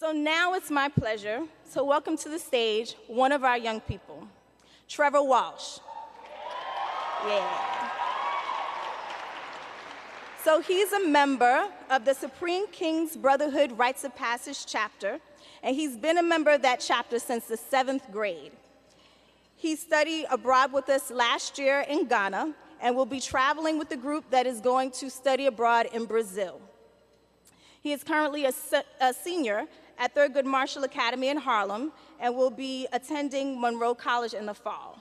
So now it's my pleasure to welcome to the stage one of our young people, Trevor Walsh. Yeah. So he's a member of the Supreme King's Brotherhood Rites of Passage chapter, and he's been a member of that chapter since the 7th grade. He studied abroad with us last year in Ghana and will be traveling with the group that is going to study abroad in Brazil. He is currently a senior at Thurgood Marshall Academy in Harlem and will be attending Monroe College in the fall.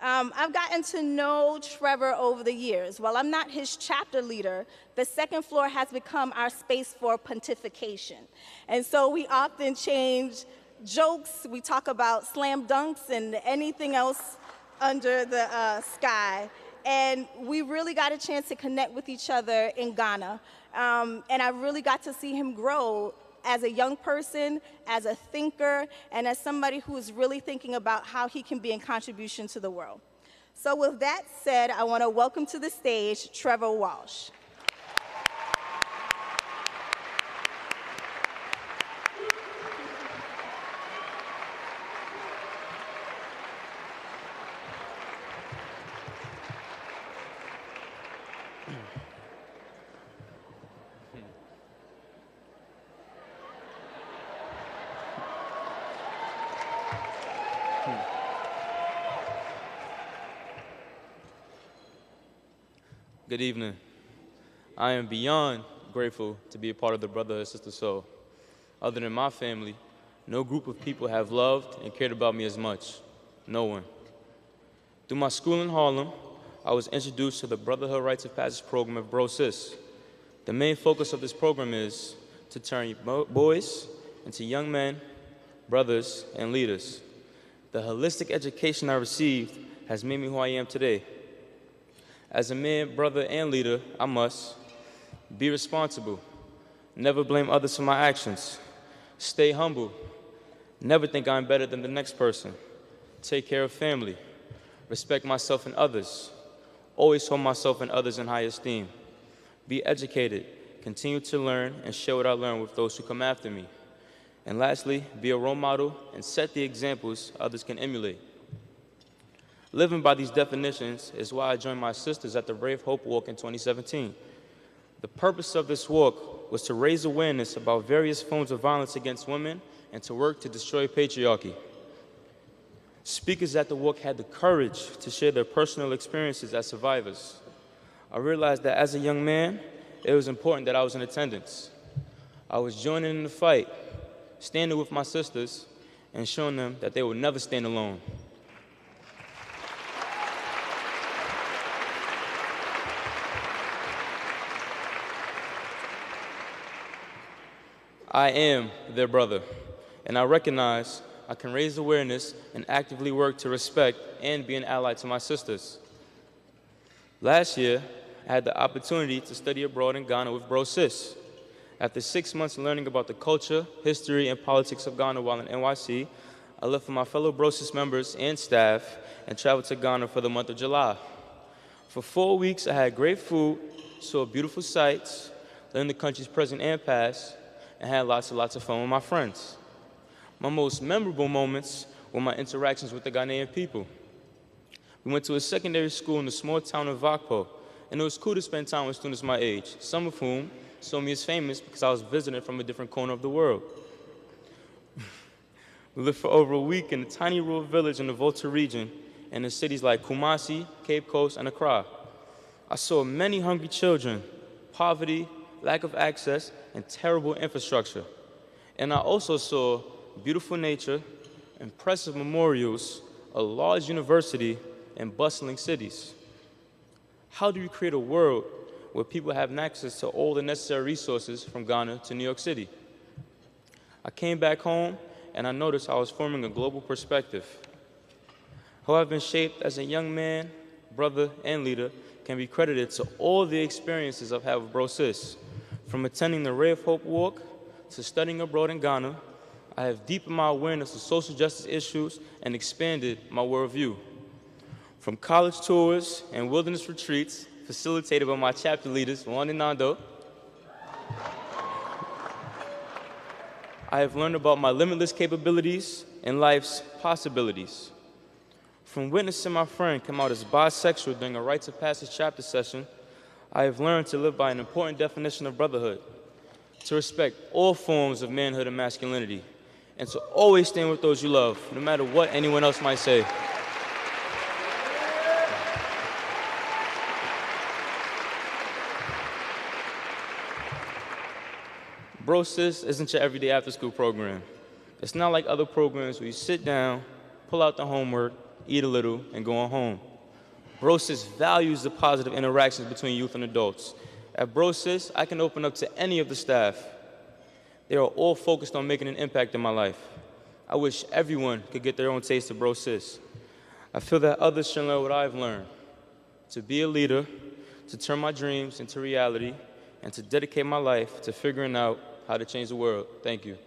I've gotten to know Trevor over the years. While I'm not his chapter leader, the second floor has become our space for pontification. And so we often change jokes. We talk about slam dunks and anything else under the sky. And we really got a chance to connect with each other in Ghana. And I really got to see him grow as a young person, as a thinker, and as somebody who is really thinking about how he can be in contribution to the world. So with that said, I want to welcome to the stage Trevor Walsh. Good evening. I am beyond grateful to be a part of the Brotherhood Sister Soul. Other than my family, no group of people have loved and cared about me as much. No one. Through my school in Harlem, I was introduced to the Brotherhood Rites of Passage program at Bro Sis. The main focus of this program is to turn boys into young men, brothers, and leaders. The holistic education I received has made me who I am today. As a man, brother, and leader, I must be responsible, never blame others for my actions, stay humble, never think I'm better than the next person, take care of family, respect myself and others, always hold myself and others in high esteem, be educated, continue to learn, and share what I learn with those who come after me. And lastly, be a role model and set the examples others can emulate. Living by these definitions is why I joined my sisters at the Brave Hope Walk in 2017. The purpose of this walk was to raise awareness about various forms of violence against women and to work to destroy patriarchy. Speakers at the walk had the courage to share their personal experiences as survivors. I realized that as a young man, it was important that I was in attendance. I was joining in the fight, standing with my sisters, and showing them that they would never stand alone. I am their brother, and I recognize I can raise awareness and actively work to respect and be an ally to my sisters. Last year, I had the opportunity to study abroad in Ghana with Bro Sis. After 6 months learning about the culture, history, and politics of Ghana while in NYC, I left with my fellow Bro Sis members and staff and traveled to Ghana for the month of July. For 4 weeks, I had great food, saw beautiful sights, learned the country's present and past, and had lots of fun with my friends. My most memorable moments were my interactions with the Ghanaian people. We went to a secondary school in the small town of Vakpo, and it was cool to spend time with students my age, some of whom saw me as famous because I was visiting from a different corner of the world. We lived for over a week in a tiny rural village in the Volta region and in cities like Kumasi, Cape Coast, and Accra. I saw many hungry children, poverty, lack of access, and terrible infrastructure. And I also saw beautiful nature, impressive memorials, a large university, and bustling cities. How do you create a world where people have access to all the necessary resources from Ghana to New York City? I came back home, and I noticed I was forming a global perspective. How I've been shaped as a young man, brother, and leader can be credited to all the experiences I've had with Bro Sis. From attending the Ray of Hope Walk to studying abroad in Ghana, I have deepened my awareness of social justice issues and expanded my worldview. From college tours and wilderness retreats facilitated by my chapter leaders, Juan and Nando, I have learned about my limitless capabilities and life's possibilities. From witnessing my friend come out as bisexual during a Rites of Passage chapter session, I have learned to live by an important definition of brotherhood, to respect all forms of manhood and masculinity, and to always stand with those you love, no matter what anyone else might say. Bro Sis isn't your everyday after-school program. It's not like other programs where you sit down, pull out the homework, eat a little, and go on home. Bro Sis values the positive interactions between youth and adults. At Bro Sis, I can open up to any of the staff. They are all focused on making an impact in my life. I wish everyone could get their own taste of Bro Sis. I feel that others should learn what I've learned: to be a leader, to turn my dreams into reality, and to dedicate my life to figuring out how to change the world. Thank you.